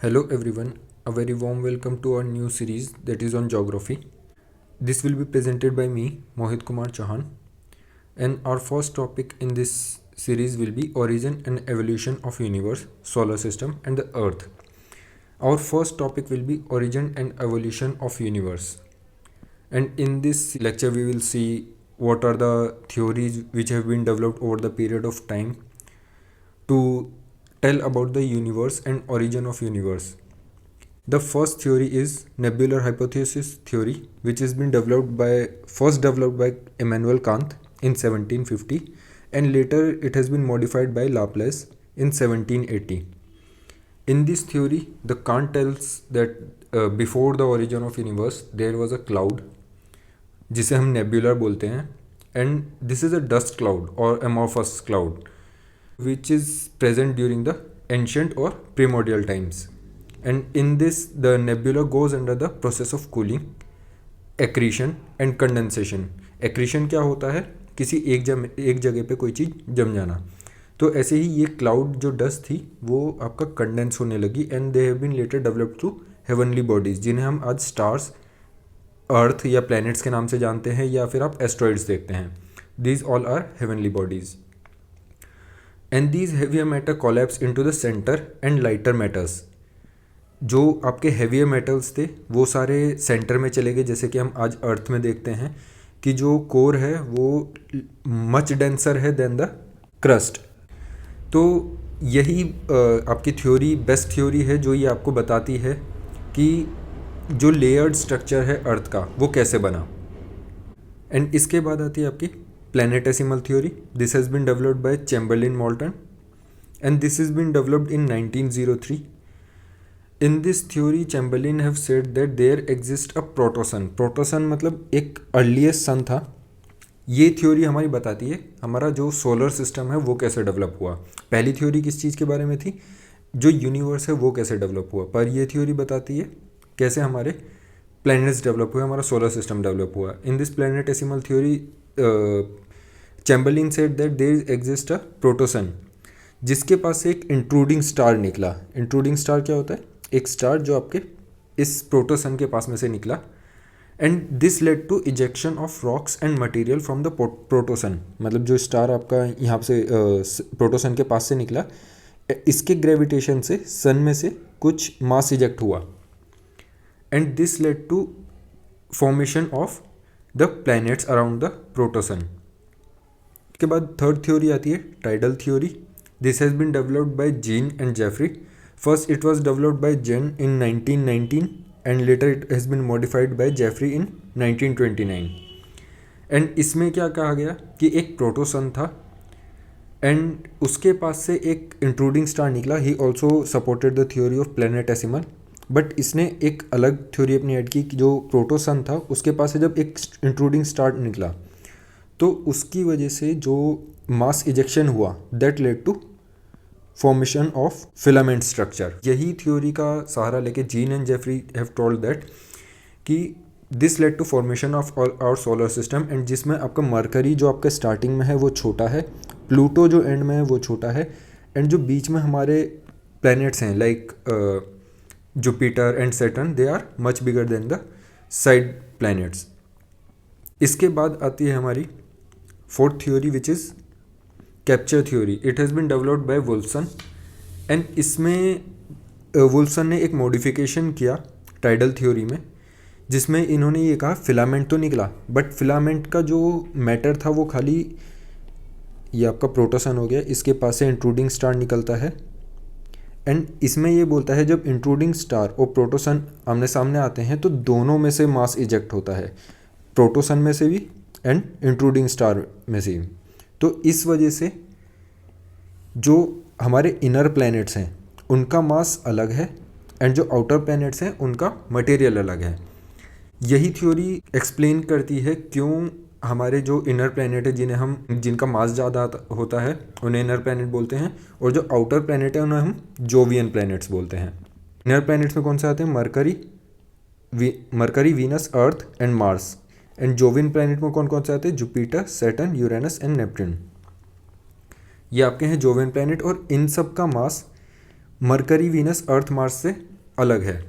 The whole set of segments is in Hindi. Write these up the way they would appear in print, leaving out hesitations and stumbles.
Hello everyone, a very warm welcome to our new series that is on geography. This will be presented by me, Mohit Kumar Chauhan, and our first topic in this series will be origin and evolution of universe, solar system and the earth. Our first topic will be origin and evolution of universe. And in this lecture we will see what are the theories which have been developed over the period of time to tell about the universe and origin of universe. The first theory is nebular hypothesis theory, which has been first developed by Immanuel Kant in 1750, and later it has been modified by Laplace in 1780. In this theory, the Kant tells that before the origin of universe there was a cloud जिसे हम नेबुलर बोलते हैं, and this is a dust cloud or amorphous cloud which is present during the ancient or primordial times. And in this the nebula goes under the process of cooling, accretion and condensation. Accretion क्या होता है? किसी एक जगह पे कोई चीज़ जम जाना. तो ऐसे ही ये क्लाउड जो डस्ट थी वो आपका कंडेंस होने लगी and they have been later developed through heavenly bodies, जिन्हें हम आज स्टार्स, अर्थ या प्लैनेट्स के नाम से जानते हैं, या फिर आप एस्ट्रॉइड्स देखते हैं. These all are heavenly bodies. And these heavier matter collapse into the centre and lighter matters. जो आपके हेवियर मेटल्स थे वो सारे सेंटर में चले गए, जैसे कि हम आज अर्थ में देखते हैं कि जो कोर है वो मच डेंसर है देन द क्रस्ट. तो यही आपकी थ्योरी बेस्ट थ्योरी है जो ये आपको बताती है कि जो लेयर्ड स्ट्रक्चर है अर्थ का वो कैसे बना. एंड इसके बाद आती है आपकी planetesimal theory. This has been developed by Chamberlin Moulton and this is been developed in 1903. In this theory, Chamberlain have said that there exists a protosun. Protosun मतलब एक अर्लीस्ट सन था. ये थ्योरी हमारी बताती है हमारा जो सोलर सिस्टम है वो कैसे डेवलप हुआ. पहली थ्योरी किस चीज़ के बारे में थी? जो यूनिवर्स है वो कैसे डेवलप हुआ. पर ये थ्योरी बताती है कैसे हमारे प्लैनेट्स डेवलप हुए, हमारा सोलर सिस्टम डेवलप हुआ. In this planetesimal theory Chamberlin said that there exist a protosun, जिसके पास से एक इंट्रूडिंग स्टार निकला. इंट्रूडिंग स्टार क्या होता है? एक स्टार जो आपके इस प्रोटोसन के पास में से निकला. And this led to ejection of rocks and material from the protosun. मतलब जो स्टार आपका यहाँ से प्रोटोसन के पास से निकला, इसके ग्रेविटेशन से सन में से कुछ मास इजेक्ट हुआ. And this led to formation of the planets around the protosun. इसके बाद थर्ड थ्योरी आती है tidal theory. This has been developed by Jeans and Jeffreys. First, it was developed by Jen in 1919 and later it has been modified by Jeffrey in 1929. And इसमें क्या कहा गया कि एक प्रोटोसन था एंड उसके पास से एक इंट्रूडिंग स्टार निकला. He also supported the theory of planetesimal, but इसने एक अलग थ्योरी अपनी ऐड की कि जो प्रोटोसन था उसके पास से जब एक इंट्रूडिंग स्टार निकला तो उसकी वजह से जो मास इजेक्शन हुआ that led to formation of filament structure. यही थ्योरी का सहारा लेके Jeans and Jeffreys have told that कि this led to formation of our solar system. And जिसमें आपका मरकरी जो आपका स्टार्टिंग में है वो छोटा है, प्लूटो जो एंड में है वो छोटा है, एंड जो बीच में हमारे प्लैनेट्स हैं like Jupiter and Saturn they are much bigger than the side planets. इसके बाद आती है हमारी fourth theory which is capture theory. It has been developed by Woolfson and इसमें वुल्फसन ने एक मॉडिफिकेशन किया टाइडल थ्योरी में, जिसमें इन्होंने ये कहा फिलामेंट तो निकला बट फिलामेंट का जो मैटर था वो खाली ये आपका प्रोटोसन हो गया, इसके पास से इंट्रूडिंग स्टार निकलता है. एंड इसमें ये बोलता है जब इंट्रूडिंग स्टार और प्रोटोसन आमने सामने आते हैं तो दोनों में से मास इजेक्ट होता है, प्रोटोसन में से भी एंड इंट्रूडिंग स्टार में से भी. तो इस वजह से जो हमारे इनर प्लैनेट्स हैं उनका मास अलग है एंड जो आउटर प्लैनेट्स हैं उनका मटेरियल अलग है. यही थ्योरी एक्सप्लेन करती है क्यों हमारे जो इनर प्लैनेट है जिनका मास ज़्यादा होता है उन्हें इनर प्लैनेट बोलते हैं, और जो आउटर प्लैनेट है उन्हें हम जोवियन प्लैनेट्स बोलते हैं. इनर प्लैनेट्स में कौन से आते हैं? Mercury, Venus, earth and Mars. And Jovian planet में कौन कौन से आते हैं? Jupiter, Saturn, Uranus and Neptune. ये आपके हैं जोवियन प्लैनेट, और इन सब का मास मरकरी, वीनस, अर्थ, मार्स से अलग है।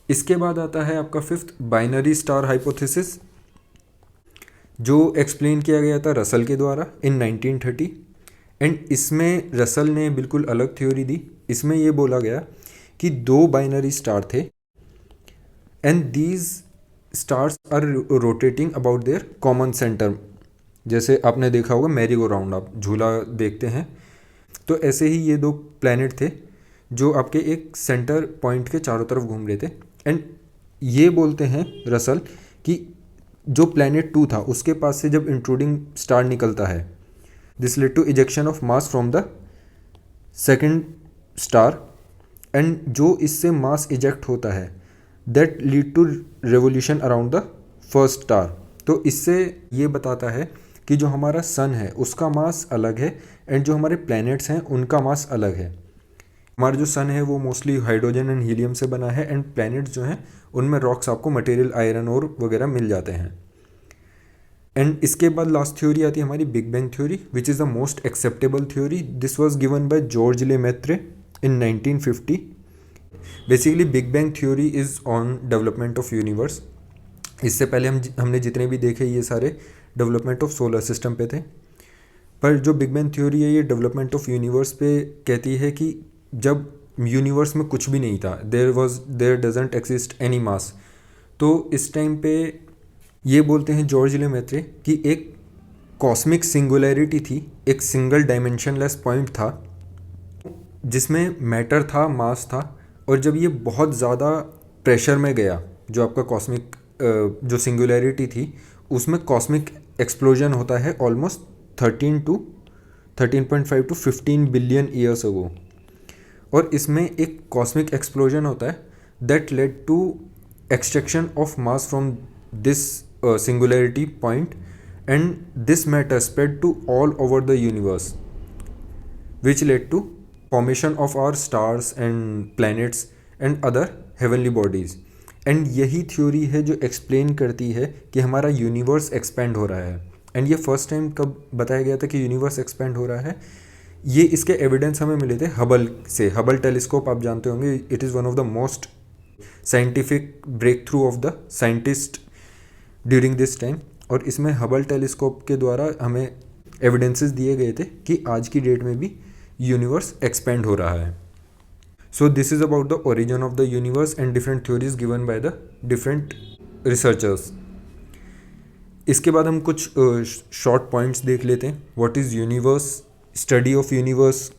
इसके बाद आता है आपका फिफ्थ बाइनरी स्टार हाइपोथेसिस, जो एक्सप्लेन किया गया था रसल के द्वारा इन 1930। एंड इसमें रसल ने बिल्कुल अलग थ्योरी दी। इसमें ये बोला गया कि दो बाइनरी स्टार थे and these stars are rotating about their common centre. जैसे आपने देखा होगा मैरी गो राउंड, आप झूला देखते हैं, तो ऐसे ही ये दो प्लैनेट थे जो आपके एक सेंटर पॉइंट के चारों तरफ घूम रहे थे। एंड ये बोलते हैं रसल कि जो प्लैनेट 2 था उसके पास से जब इंट्रूडिंग स्टार निकलता है, this led to ejection of mass from the second star, and जो इससे मास इजेक्ट होता है that lead to revolution around the first star. तो इससे ये बताता है कि जो हमारा सन है उसका मास अलग है एंड जो हमारे प्लैनेट्स हैं उनका मास अलग है। हमारा जो सन है वो मोस्टली हाइड्रोजन एंड हीलियम से बना है एंड प्लैनेट्स जो हैं उनमें रॉक्स आपको मटेरियल आयरन और वगैरह मिल जाते हैं। एंड इसके बाद लास्ट थ्योरी आती है हमारी big bang theory, which is the most acceptable theory. This was given by George Lemaître in 1950। Basically big bang theory is on development of universe. इससे पहले हमने जितने भी देखे ये सारे डेवलपमेंट ऑफ सोलर सिस्टम पे थे, पर जो बिग बैंग थ्योरी है ये डेवलपमेंट ऑफ यूनिवर्स पे कहती है कि जब यूनिवर्स में कुछ भी नहीं था, देयर डजंट एक्सिस्ट एनी मास, तो इस टाइम पे ये बोलते हैं जॉर्ज लेमेत्रे कि एक कॉस्मिक सिंगुलैरिटी थी, एक सिंगल डायमेंशनलेस पॉइंट था जिसमें मैटर था, मास था, और जब ये बहुत ज़्यादा प्रेशर में गया, जो आपका कॉस्मिक जो सिंगुलैरिटी थी उसमें कॉस्मिक एक्सप्लोजन होता है almost 13.5 to 15 billion years ago, और इसमें एक कॉस्मिक एक्सप्लोजन होता है that led to extraction of mass from this singularity point, and this matter spread to all over the universe which led to formation of our stars and planets and other heavenly bodies. And यही थ्योरी है जो एक्सप्लेन करती है कि हमारा यूनिवर्स एक्सपेंड हो रहा है। एंड ये फर्स्ट टाइम कब बताया गया था कि यूनिवर्स एक्सपेंड हो रहा है? ये इसके एविडेंस हमें मिले थे हबल से। हबल टेलीस्कोप आप जानते होंगे, it is one of the most scientific breakthrough of the scientist during this time, और इसमें हबल टेलीस्कोप के द्वारा हमें एविडेंसेस दिए गए थे कि आज की डेट में भी यूनिवर्स एक्सपेंड हो रहा है। So this is about the origin of the universe and different theories given by the different researchers. इसके बाद हम कुछ शॉर्ट पॉइंट्स देख लेते हैं। What is universe? Study of universe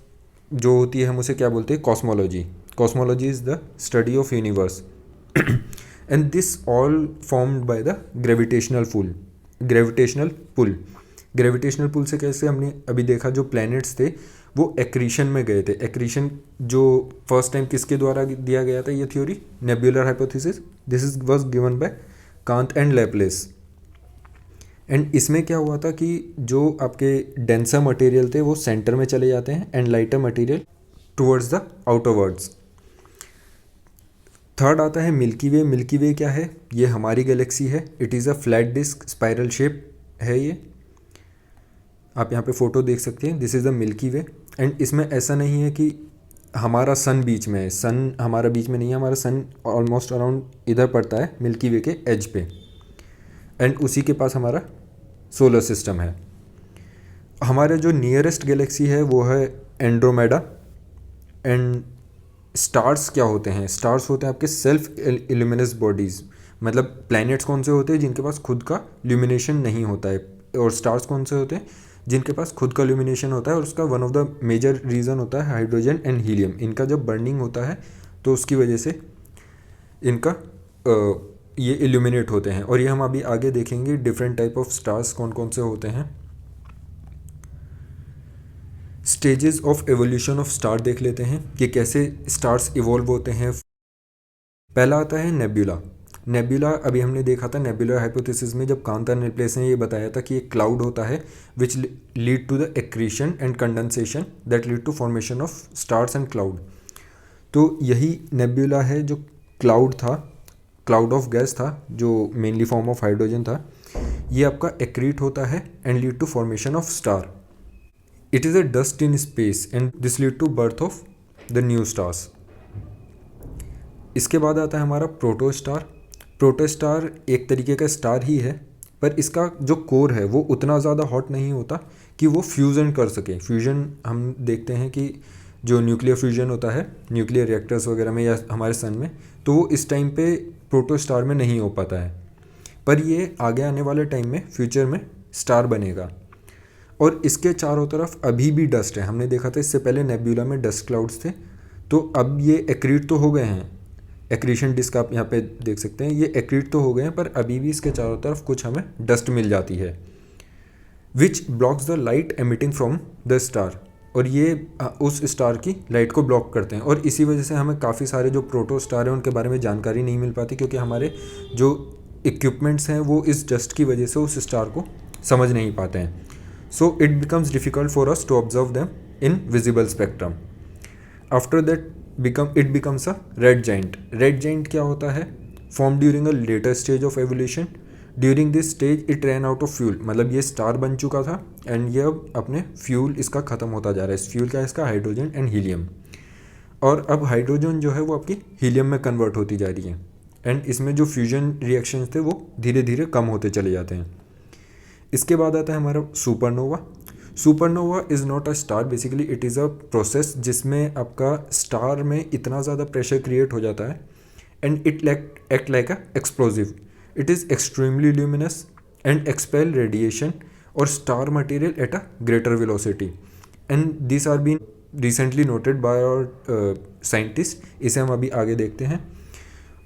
जो होती है हम उसे क्या बोलते हैं? Cosmology. Cosmology is the study of universe and this all formed by the gravitational pull. Gravitational pull से कैसे हमने अभी देखा, जो प्लैनेट्स थे वो एक्रीशन में गए थे। एक्रीशन जो फर्स्ट टाइम किसके द्वारा दिया गया था ये theory? Nebular hypothesis. This is was given by Kant and Laplace. And इसमें क्या हुआ था कि जो आपके डेंसर मटेरियल थे वो सेंटर में चले जाते हैं and lighter material towards the outwards. Third आता है मिल्की वे। मिल्की वे क्या है? ये हमारी गैलेक्सी है। It is a flat disc spiral shape है ये। आप यहाँ पे फ़ोटो देख सकते हैं। This is the milky way. And इसमें ऐसा नहीं है कि हमारा सन बीच में है। सन हमारा बीच में नहीं है, हमारा सन ऑलमोस्ट अराउंड इधर पड़ता है मिल्की वे के एज पे, एंड उसी के पास हमारा सोलर सिस्टम है। हमारे जो नियरेस्ट गैलेक्सी है वो है एंड्रोमेडा। एंड स्टार्स क्या होते हैं? स्टार्स होते हैं आपके सेल्फ इल्यूमिनस बॉडीज़। मतलब प्लैनेट्स कौन से होते हैं? जिनके पास खुद का ल्यूमिनेशन नहीं होता है। और स्टार्स कौन से होते हैं? जिनके पास खुद का ल्यूमिनेशन होता है, और उसका one of the major reason होता है हाइड्रोजन एंड हीलियम। इनका जब बर्निंग होता है तो उसकी वजह से इनका ये इल्यूमिनेट होते हैं। और ये हम अभी आगे देखेंगे डिफरेंट टाइप ऑफ स्टार्स कौन कौन से होते हैं। Stages of evolution of star देख लेते हैं कि कैसे स्टार्स इवॉल्व होते हैं। पहला आता है नेब्यूला। नेब्यूला अभी हमने देखा था नेब्यूलर हाइपोथेसिस में, जब कांत एंड लैपलेस ने ये बताया था कि एक क्लाउड होता है which lead to the accretion and condensation that lead to formation of stars and cloud. तो यही नेब्यूला है जो क्लाउड था, क्लाउड ऑफ गैस था, जो मेनली फॉर्म ऑफ हाइड्रोजन था। ये आपका एक्रीट होता है and lead to formation of star. It is a dust in space and this lead to birth of the new stars. इसके बाद आता है हमारा प्रोटोस्टार। प्रोटोस्टार एक तरीके का स्टार ही है, पर इसका जो कोर है वो उतना ज़्यादा हॉट नहीं होता कि वो फ्यूज़न कर सके। फ्यूजन हम देखते हैं कि जो न्यूक्लियर फ्यूजन होता है न्यूक्लियर रिएक्टर्स वगैरह में या हमारे सन में, तो वो इस टाइम पे प्रोटोस्टार में नहीं हो पाता है, पर ये आगे आने वाले टाइम में फ्यूचर में स्टार बनेगा। और इसके चारों तरफ अभी भी डस्ट है। हमने देखा था इससे पहले नेब्यूला में डस्ट क्लाउड्स थे, तो अब ये एक्रीट तो हो गए हैं, एक्रीशन डिस्क आप यहाँ पे देख सकते हैं, ये एक्रीट तो हो गए हैं, पर अभी भी इसके चारों तरफ कुछ हमें डस्ट मिल जाती है which blocks the light emitting from the star. और ये उस स्टार की लाइट को ब्लॉक करते हैं, और इसी वजह से हमें काफ़ी सारे जो प्रोटो स्टार हैं उनके बारे में जानकारी नहीं मिल पाती, क्योंकि हमारे जो इक्विपमेंट्स हैं वो इस डस्ट की वजह से उस स्टार को समझ नहीं पाते हैं। So it becomes difficult for us to observe them in visible spectrum. After that it becomes a red giant. Red giant क्या होता है? Form during a later stage of evolution. During this stage it ran out of fuel, मतलब ये स्टार बन चुका था एंड ये अब अपने फ्यूल इसका ख़त्म होता जा रहा है। इस फ्यूल क्या है? इसका हाइड्रोजन एंड हीलियम, और अब हाइड्रोजन जो है वो आपकी हीलियम में कन्वर्ट होती जा रही है, एंड इसमें जो फ्यूजन रिएक्शंस थे वो धीरे धीरे कम होते चले जाते हैं। इसके बाद आता है हमारा supernova. Supernova is not a star, basically it is a process जिसमें आपका स्टार में इतना ज़्यादा प्रेशर क्रिएट हो जाता है and it act like a explosive. It is extremely luminous and expel radiation और star material at a greater velocity, and this are been recently noted by our scientist. इसे हम अभी आगे देखते हैं।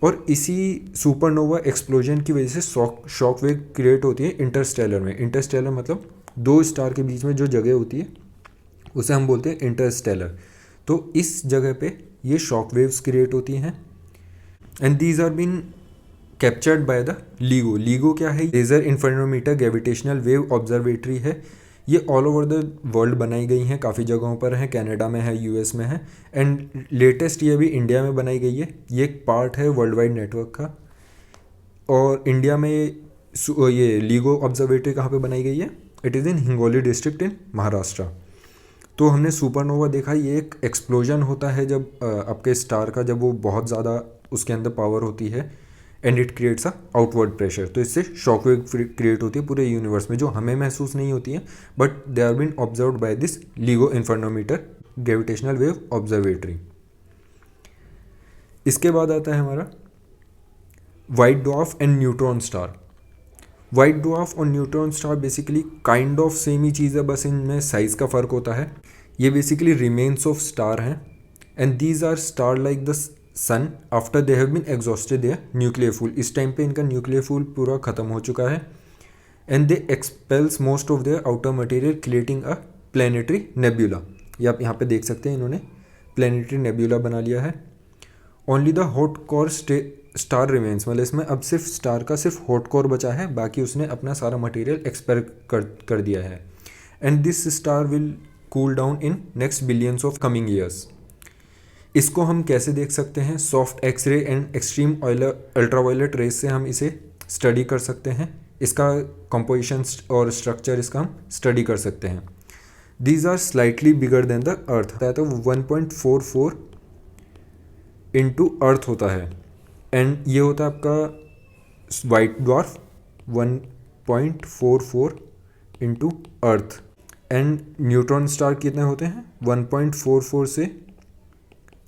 और इसी सुपरनोवा एक्सप्लोजन की वजह से शॉक वेव क्रिएट होती है इंटरस्टेलर में। इंटरस्टेलर मतलब दो स्टार के बीच में जो जगह होती है उसे हम बोलते हैं इंटरस्टेलर। तो इस जगह पे ये शॉक वेव्स क्रिएट होती हैं and these are been captured by the LIGO. LIGO क्या है? Laser interferometer gravitational wave observatory है। ये ऑल ओवर द वर्ल्ड बनाई गई हैं, काफ़ी जगहों पर हैं, कनाडा में है, यूएस में है, एंड लेटेस्ट ये अभी इंडिया में बनाई गई है। ये एक पार्ट है वर्ल्ड वाइड नेटवर्क का। और इंडिया में ये लीगो ऑब्जर्वेटरी कहाँ पे बनाई गई है? It is in Hingoli district in Maharashtra. तो हमने सुपरनोवा देखा, ये एक एक्सप्लोजन होता है जब आपके स्टार का, जब वो बहुत ज़्यादा उसके अंदर पावर होती है and it creates a outward pressure. तो इससे शॉक वेव क्रिएट होती है पूरे यूनिवर्स में, जो हमें महसूस नहीं होती है, but they are been observed by this LIGO interferometer gravitational wave observatory. इसके बाद आता है हमारा white dwarf and neutron star. White dwarf और neutron star basically kind of same ही चीज़ है, बस इनमें साइज़ का फ़र्क होता है। ये बेसिकली रिमेन्स ऑफ स्टार हैं and these are star like the sun after they have been exhausted their nuclear fuel. इस टाइम पे इनका न्यूक्लियर फूल पूरा ख़त्म हो चुका है and they expels most of their outer material creating a planetary nebula. ये आप यहाँ पे देख सकते हैं, इन्होंने प्लैनेटरी नेब्यूला बना लिया है। Only the hot core star remains, मतलब इसमें अब सिर्फ स्टार का सिर्फ हॉट कोर बचा है, बाकी उसने अपना सारा मटेरियल एक्सपेल कर दिया है and this star will cool down in next billions of coming years. इसको हम कैसे देख सकते हैं? Soft X ray and extreme ultraviolet rays से हम इसे स्टडी कर सकते हैं। इसका कंपोजिशन और स्ट्रक्चर इसका हम स्टडी कर सकते हैं। These are slightly bigger than the earth, तो 1.44 इंटू अर्थ होता है, एंड ये होता है आपका white dwarf 1.44 into earth, and neutron star कितने होते हैं? 1.44 से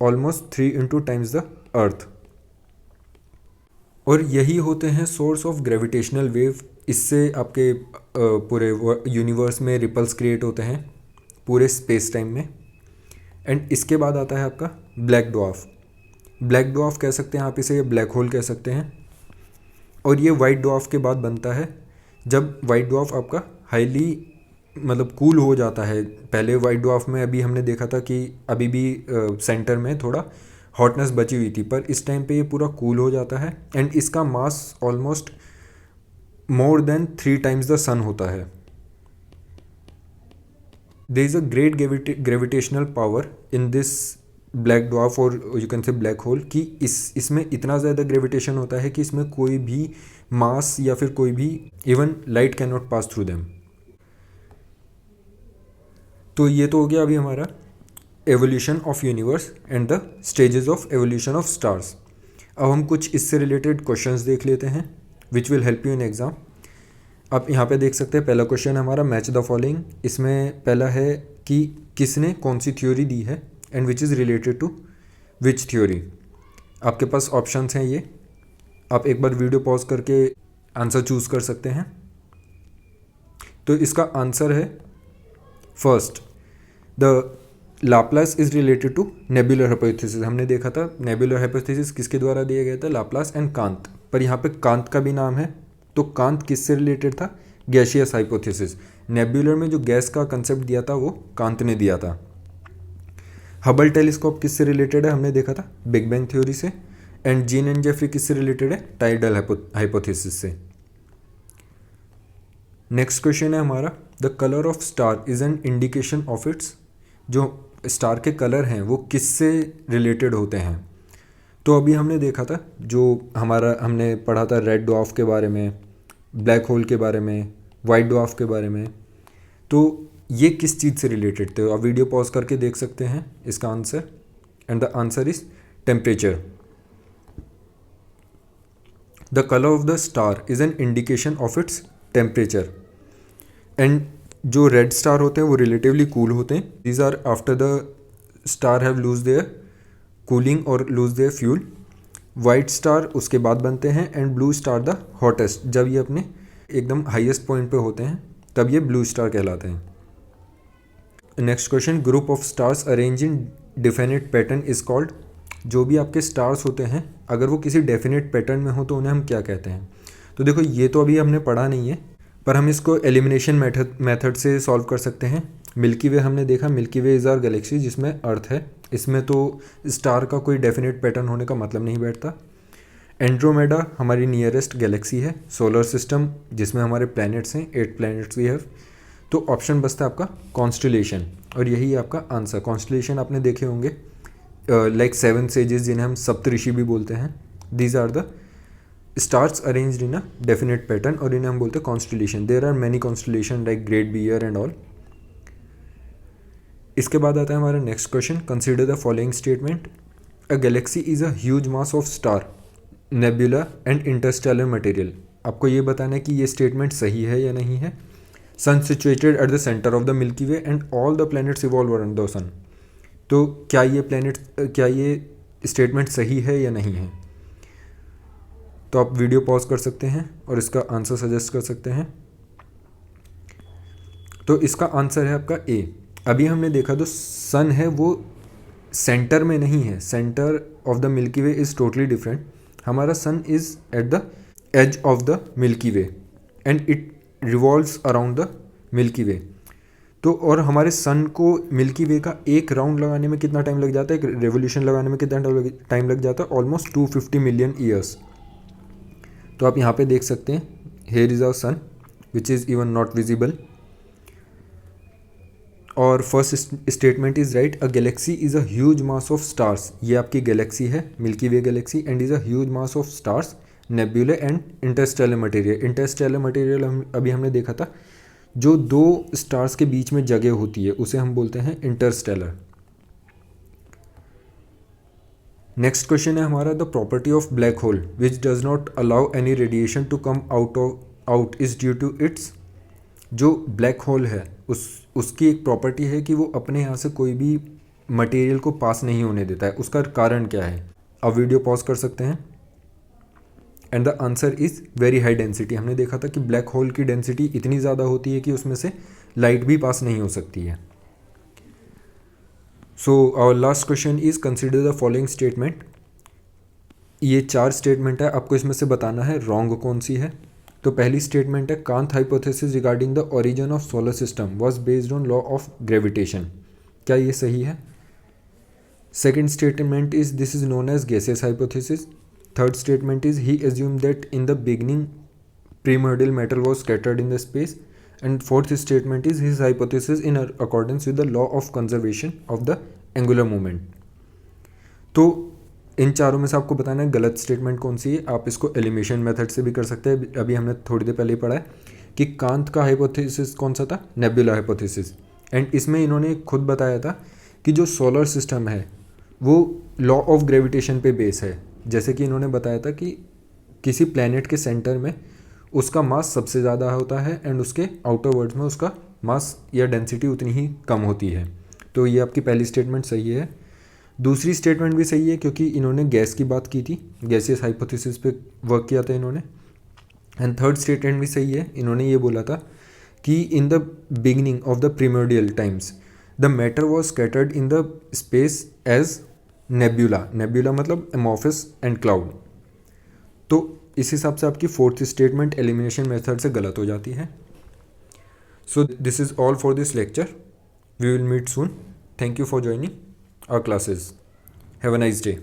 almost 3 into times the earth. और यही होते हैं सोर्स ऑफ ग्रेविटेशनल वेव। इससे आपके पूरे यूनिवर्स में रिपल्स क्रिएट होते हैं पूरे स्पेस टाइम में। एंड इसके बाद आता है आपका ब्लैक ड्वार्फ। ब्लैक ड्वार्फ कह सकते हैं आप इसे, ब्लैक होल कह सकते हैं। और ये वाइट ड्वार्फ के बाद बनता है जब वाइट ड्वार्फ आपका हाईली मतलब कूल हो जाता है। पहले वाइट ड्वार्फ में अभी हमने देखा था कि अभी भी सेंटर में थोड़ा हॉटनेस बची हुई थी, पर इस टाइम पे ये पूरा कूल हो जाता है एंड इसका mass almost more than 3 times the sun होता है। There is a great gravitational power in this black dwarf और you can say black hole कि इसमें इतना ज़्यादा ग्रेविटेशन होता है कि इसमें कोई भी मास या फिर कोई भी even light can not pass through them. तो ये तो हो गया अभी हमारा evolution of universe and the stages of evolution of stars. अब हम कुछ इससे रिलेटेड क्वेश्चंस देख लेते हैं which will help you in exam. आप यहाँ पे देख सकते हैं पहला क्वेश्चन हमारा मैच द फॉलोइंग। इसमें पहला है कि किसने कौन सी थ्योरी दी है and which is related to which theory. आपके पास ऑप्शंस हैं ये, आप एक बार वीडियो पॉज करके आंसर चूज़ कर सकते हैं। तो इसका आंसर है first, the Laplace is related to nebular hypothesis. हमने देखा था नेबुलर हाइपोथेसिस किसके द्वारा दिया गया था, लाप्लास एंड कांत, पर यहाँ पे कांत का भी नाम है। तो कांत किससे रिलेटेड था, गैसियस हाइपोथेसिस। नेबुलर में जो गैस का कंसेप्ट दिया था वो कांत ने दिया था। हबल टेलीस्कोप किससे रिलेटेड है, हमने देखा था बिग बैंग थ्योरी से। एंड जीन एंड जेफरी किससे रिलेटेड है, टाइडल हाइपोथेसिस से। नेक्स्ट क्वेश्चन है हमारा, the colour of star is an indication of it's. जो स्टार के कलर हैं वो किससे रिलेटेड होते हैं। तो अभी हमने देखा था जो हमने पढ़ा था रेड ड्वार्फ के बारे में, ब्लैक होल के बारे में, वाइट ड्वार्फ के बारे में। तो ये किस चीज़ से रिलेटेड थे, आप वीडियो पॉज करके देख सकते हैं इसका answer. And the answer is temperature. The colour of the star is an indication of its temperature. And जो रेड स्टार होते हैं वो रिलेटिवली कूल होते हैं। These are after the star have lose their cooling और lose their fuel. White star उसके बाद बनते हैं and blue star the hottest. जब ये अपने एकदम हाईएस्ट पॉइंट पे होते हैं तब ये ब्लू स्टार कहलाते हैं। Next question, group of stars arrange in definite pattern is called. जो भी आपके स्टार्स होते हैं अगर वो किसी डेफिनेट पैटर्न में हो तो उन्हें हम क्या कहते हैं। तो देखो ये तो अभी हमने पढ़ा नहीं है, पर हम इसको एलिमिनेशन मेथड से सॉल्व कर सकते हैं। मिल्की वे हमने देखा, milky way is our galaxy जिसमें अर्थ है। इसमें तो स्टार का कोई डेफिनेट पैटर्न होने का मतलब नहीं बैठता। एंड्रोमेडा हमारी नियरेस्ट गैलेक्सी है सोलर सिस्टम जिसमें हमारे प्लैनेट्स हैं, 8 प्लैनेट्स वी हैव। तो ऑप्शन बचता है आपका कॉन्स्टलेशन, और यही आपका आंसर। कॉन्स्टलेशन आपने देखे होंगे, लाइक 7 सेजेस जिन्हें हम सप्तऋषि भी बोलते हैं। These are the stars arranged in a definite pattern और इन्हें हम बोलते हैं constellation. There are many constellation like great bear and all. इसके बाद आता है हमारा next question, consider the following statement. A galaxy is a huge mass of star, nebula and interstellar material. आपको ये बताना है कि ये स्टेटमेंट सही है या नहीं है। Sun situated at the centre of the milky way and all the planets revolve around the sun. तो क्या ये स्टेटमेंट सही है या नहीं है। तो आप वीडियो पॉज कर सकते हैं और इसका आंसर सजेस्ट कर सकते हैं। तो इसका आंसर है आपका ए। अभी हमने देखा जो सन है वो सेंटर में नहीं है, centre of the milky way is totally different. हमारा sun is at the edge of the milky way and it revolves around the milky way. तो और हमारे सन को मिल्की वे का एक राउंड लगाने में कितना टाइम लग जाता है, एक रेवोल्यूशन लगाने में कितना टाइम लग जाता है, ऑलमोस्ट 250 मिलियन ईयर्स। तो आप यहाँ पे देख सकते हैं, here is our sun which is even not visible. और first statement is right, a galaxy is a huge mass of stars. ये आपकी गैलेक्सी है milky way galaxy and is a huge mass of stars, nebula and interstellar material. Interstellar material अभी हमने देखा था जो 2 स्टार्स के बीच में जगह होती है उसे हम बोलते हैं इंटरस्टेलर। नेक्स्ट क्वेश्चन है हमारा, the property of black hole which does not allow any radiation to come out is due to its. जो ब्लैक होल है उसकी एक प्रॉपर्टी है कि वो अपने यहाँ से कोई भी मटेरियल को पास नहीं होने देता है। उसका कारण क्या है, आप वीडियो पॉज कर सकते हैं। And the answer is very high density. हमने देखा था कि ब्लैक होल की डेंसिटी इतनी ज़्यादा होती है कि उसमें से लाइट भी पास नहीं हो सकती है। So our last question is consider the following statement. ये 4 स्टेटमेंट है, आपको इसमें से बताना है रॉन्ग कौन सी है। तो पहली स्टेटमेंट है, Kant hypothesis regarding the origin of solar system was based on law of gravitation. क्या ये सही है। Second statement is this is known as gaseous hypothesis. Third statement is he assume that in the beginning primordial matter was scattered in the space. And fourth statement is his hypothesis in accordance with the law of conservation of the angular moment. तो इन चारों में से आपको बताना है गलत स्टेटमेंट कौन सी है। आप इसको एलिमिनेशन मेथड से भी कर सकते हैं। अभी हमने थोड़ी देर पहले ही पढ़ा है कि कांत का हाइपोथेसिस कौन सा था, नेबुला हाइपोथेसिस। एंड इसमें इन्होंने खुद बताया था कि जो सोलर सिस्टम है वो लॉ ऑफ ग्रेविटेशन पे बेस है। जैसे कि इन्होंने बताया था कि किसी प्लैनेट के सेंटर में उसका मास सबसे ज़्यादा होता है एंड उसके आउटर वर्ड्स में उसका मास या डेंसिटी उतनी ही कम होती है। तो ये आपकी पहली स्टेटमेंट सही है। दूसरी स्टेटमेंट भी सही है क्योंकि इन्होंने गैस की बात की थी, गैसियस हाइपोथेसिस पे वर्क किया था इन्होंने। एंड थर्ड स्टेटमेंट भी सही है, इन्होंने ये बोला था कि in the beginning of the primordial times the matter was scattered in the space as nebula. Nebula मतलब एमॉर्फस एंड क्लाउड। तो इस हिसाब से आपकी फोर्थ स्टेटमेंट एलिमिनेशन मेथड से गलत हो जाती है। So this is all for this lecture. We will meet soon. Thank you for joining our classes. Have a nice day.